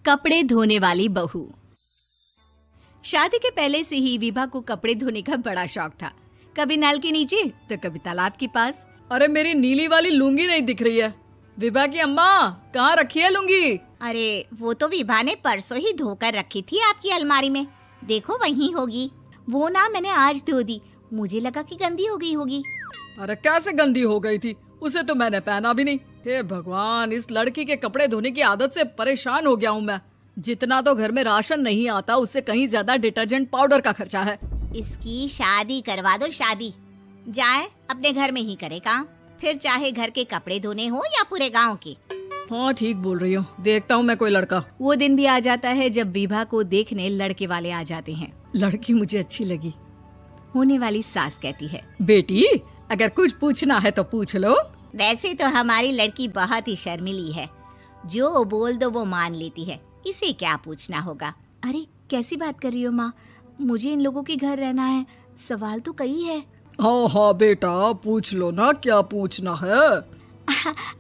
कपड़े धोने वाली बहू। शादी के पहले से ही विभा को कपड़े धोने का बड़ा शौक था। कभी नल के नीचे तो कभी तालाब के पास। अरे मेरी नीली वाली लुंगी नहीं दिख रही है। विभा की अम्मा, कहाँ रखी है लुंगी? अरे वो तो विभा ने परसों ही धोकर रखी थी आपकी अलमारी में, देखो वहीं होगी। वो ना मैंने आज धो दी, मुझे लगा कि गंदी हो गई होगी। अरे कैसे गंदी हो गई थी? उसे तो मैंने पहना भी नहीं। हे भगवान, इस लड़की के कपड़े धोने की आदत से परेशान हो गया हूँ मैं। जितना तो घर में राशन नहीं आता, उससे कहीं ज्यादा डिटर्जेंट पाउडर का खर्चा है। इसकी शादी करवा दो, शादी जाए अपने घर में ही करे काम, फिर चाहे घर के कपड़े धोने हो या पूरे गांव के। हाँ ठीक बोल रही हो, देखता हूँ मैं कोई लड़का। वो दिन भी आ जाता है जब विभा को देखने लड़के वाले आ जाते हैं। लड़की मुझे अच्छी लगी। होने वाली सास कहती है, बेटी अगर कुछ पूछना है तो पूछ लो। वैसे तो हमारी लड़की बहुत ही शर्मीली है, जो बोल दो वो मान लेती है, इसे क्या पूछना होगा। अरे कैसी बात कर रही हो माँ, मुझे इन लोगों के घर रहना है, सवाल तो कई है। हाँ हाँ बेटा, पूछ लो ना, क्या पूछना है।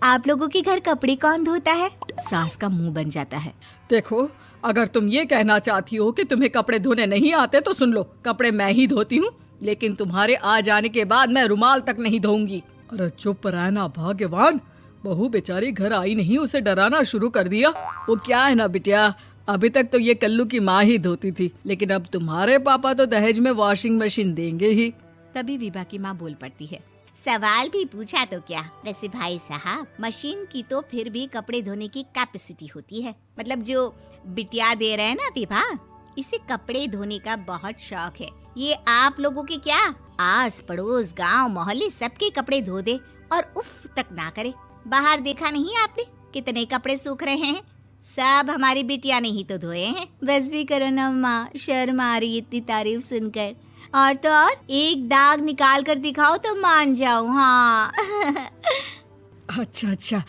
आप लोगों के घर कपड़े कौन धोता है? सास का मुंह बन जाता है। देखो, अगर तुम ये कहना चाहती हो कि तुम्हें कपड़े धोने नहीं आते तो सुन लो, कपड़े मैं ही धोती हूँ, लेकिन तुम्हारे आ जाने के बाद मैं रुमाल तक नहीं धोऊंगी। अरे चुप रहना भाग्यवान, बहू बेचारी घर आई नहीं, उसे डराना शुरू कर दिया। वो क्या है ना बिटिया, अभी तक तो ये कल्लू की माँ ही धोती थी, लेकिन अब तुम्हारे पापा तो दहेज में वॉशिंग मशीन देंगे ही। तभी विभा की माँ बोल पड़ती है, सवाल भी पूछा तो क्या। वैसे भाई साहब, मशीन की तो फिर भी कपड़े धोने की कैपेसिटी होती है। मतलब जो बिटिया दे रहे हैं ना विभा, इसे कपड़े धोने का बहुत शौक है। ये आप लोगों के क्या, आस पड़ोस गांव मोहल्ले सबके कपड़े धो दे और उफ तक ना करे। बाहर देखा नहीं आपने कितने कपड़े सूख रहे हैं? सब हमारी बिटिया ने ही तो धोए हैं। बस भी करो ना माँ, शर्म आ रही इतनी तारीफ सुनकर। और तो और एक दाग निकाल कर दिखाओ तो मान जाऊं। हाँ अच्छा,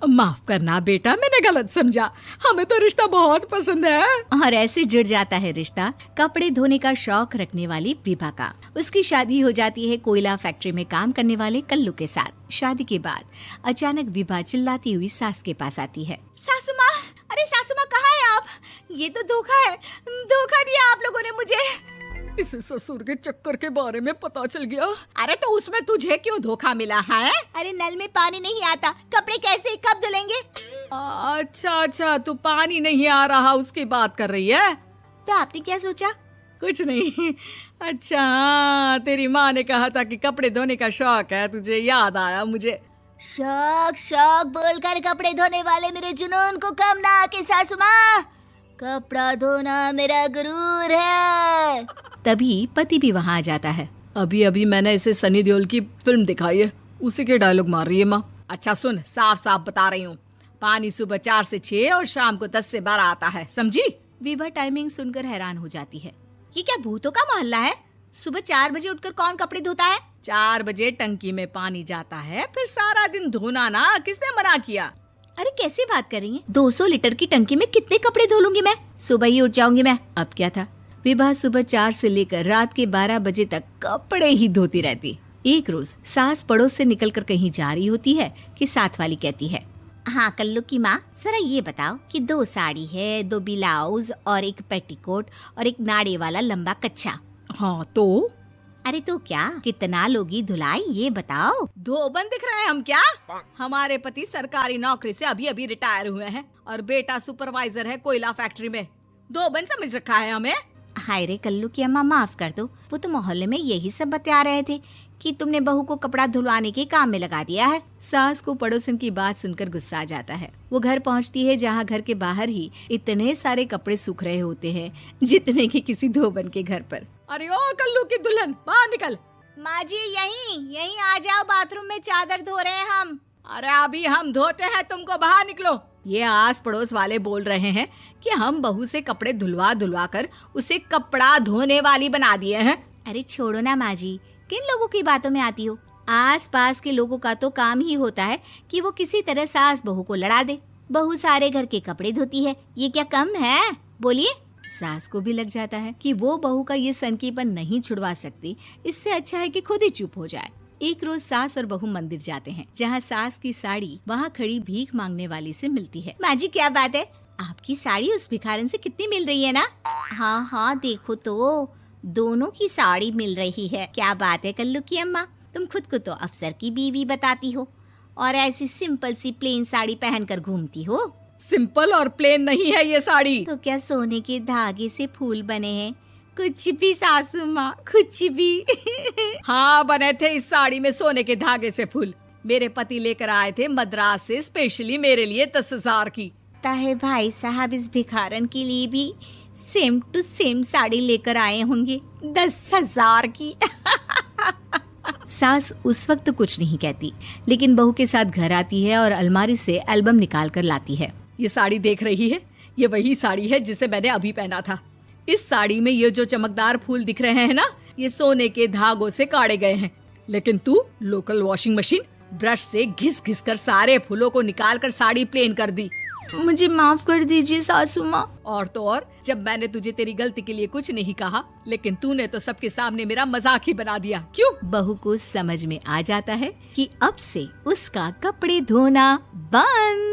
माफ करना बेटा, मैंने गलत समझा। हमें तो रिश्ता बहुत पसंद है। और ऐसे जुड़ जाता है रिश्ता कपड़े धोने का शौक रखने वाली विभा का। उसकी शादी हो जाती है कोयला फैक्ट्री में काम करने वाले कल्लू के साथ। शादी के बाद अचानक विभा चिल्लाती हुई सास के पास आती है। सासू माँ, अरे सासू माँ कहाँ है आप? ये तो धोखा है, धोखा दिया आप लोगों ने मुझे। इसे ससुर के चक्कर के बारे में पता चल गया। अरे तो उसमें तुझे क्यों धोखा मिला है? अरे नल में पानी नहीं आता, कपड़े कैसे कब धुलेंगे? अच्छा, तू पानी नहीं आ रहा उसकी बात कर रही है। तो आपने क्या सोचा? कुछ नहीं। अच्छा, तेरी माँ ने कहा था कि कपड़े धोने का शौक है तुझे, याद आया मुझे। शौक बोलकर कपड़े धोने वाले मेरे जुनून को कम ना आके सासू माँ, कपड़ा धोना मेरा गुरूर है। तभी पति भी वहाँ आ जाता है। अभी मैंने इसे सनी देओल की फिल्म दिखाई है, उसी के डायलॉग मार रही है माँ। अच्छा सुन, साफ बता रही हूँ, पानी सुबह 4 से 6 और शाम को 10 से 12 आता है, समझी? विभा टाइमिंग सुनकर हैरान हो जाती है। ये क्या भूतों का मोहल्ला है? सुबह 4 बजे उठकर कौन कपड़े धोता है? 4 बजे टंकी में पानी जाता है, फिर सारा दिन धोना ना, किसने मना किया? अरे कैसी बात कर रही हैं? 200 लीटर की टंकी में कितने कपड़े धो लूंगी मैं? सुबह ही उठ जाऊंगी मैं। अब क्या था, विभा सुबह 4 से लेकर रात के 12 बजे तक कपड़े ही धोती रहती। एक रोज सास पड़ोस से निकलकर कहीं जा रही होती है कि साथ वाली कहती है, हाँ कल्लू की माँ, जरा ये बताओ कि 2 साड़ी है, 2 ब्लाउज और एक पेटीकोट और एक नाड़े वाला लंबा कच्छा। हाँ तो? अरे तो क्या, कितना लोगी धुलाई ये बताओ। धोबन दिख रहे हैं हम क्या? हमारे पति सरकारी नौकरी से अभी रिटायर हुए हैं और बेटा सुपरवाइजर है कोयला फैक्ट्री में। धोबन समझ रखा है हमें। हाय रे कल्लू की अम्मा, माफ कर दो, वो तो मोहल्ले में यही सब बता रहे थे कि तुमने बहू को कपड़ा धुलवाने के काम में लगा दिया है। सास को पड़ोसन की बात सुनकर गुस्सा आ जाता है। वो घर पहुंचती है जहां घर के बाहर ही इतने सारे कपड़े सूख रहे होते हैं जितने कि किसी धोबन के घर पर। अरे ओ कल्लू की दुल्हन, बाहर निकल। माँ जी यहीं आ जाओ, बाथरूम में चादर धो रहे हैं हम। अरे अभी हम धोते हैं, तुमको बाहर निकलो। ये आस पड़ोस वाले बोल रहे हैं कि हम बहू से कपड़े धुलवा कर उसे कपड़ा धोने वाली बना दिए हैं। अरे छोड़ो ना माँ जी, किन लोगों की बातों में आती हो? आस पास के लोगों का तो काम ही होता है कि वो किसी तरह सास बहू को लड़ा दे। बहू सारे घर के कपड़े धोती है, ये क्या कम है? बोलिए। सास को भी लग जाता है कि वो बहू का ये सनकीपन नहीं छुड़वा सकती, इससे अच्छा है कि खुद ही चुप हो जाए। एक रोज सास और बहू मंदिर जाते हैं, जहाँ सास की साड़ी वहाँ खड़ी भीख मांगने वाली से मिलती है। माँ जी क्या बात है, आपकी साड़ी उस भिखारन से कितनी मिल रही है ना? हाँ हाँ, देखो तो दोनों की साड़ी मिल रही है। क्या बात है कल्लू की अम्मा, तुम खुद को तो अफसर की बीवी बताती हो और ऐसी सिंपल सी प्लेन साड़ी पहनकर घूमती हो। सिंपल और प्लेन नहीं है ये साड़ी। तो क्या सोने के धागे से फूल बने हैं? कुछ भी सासू माँ, कुछ भी। हाँ, बने थे इस साड़ी में सोने के धागे से फूल। मेरे पति लेकर आए थे मद्रास से स्पेशली मेरे लिए 10,000 की। ताहे भाई साहब इस भिखारन के लिए भी सेम टू सेम साड़ी लेकर आए होंगे 10,000 की। सास उस वक्त तो कुछ नहीं कहती, लेकिन बहू के साथ घर आती है और अलमारी से एल्बम निकाल कर लाती है। ये साड़ी देख रही है, ये वही साड़ी है जिसे मैंने अभी पहना था। इस साड़ी में ये जो चमकदार फूल दिख रहे हैं ना, ये सोने के धागों से काढ़े गए हैं। लेकिन तू लोकल वॉशिंग मशीन ब्रश से घिस घिस कर सारे फूलों को निकाल कर साड़ी प्लेन कर दी। मुझे माफ कर दीजिए सासू माँ। और तो और, जब मैंने तुझे तेरी गलती के लिए कुछ नहीं कहा, लेकिन तूने तो सबके सामने मेरा मजाक ही बना दिया। क्यों? बहू को समझ में आ जाता है कि अब से उसका कपड़े धोना बंद।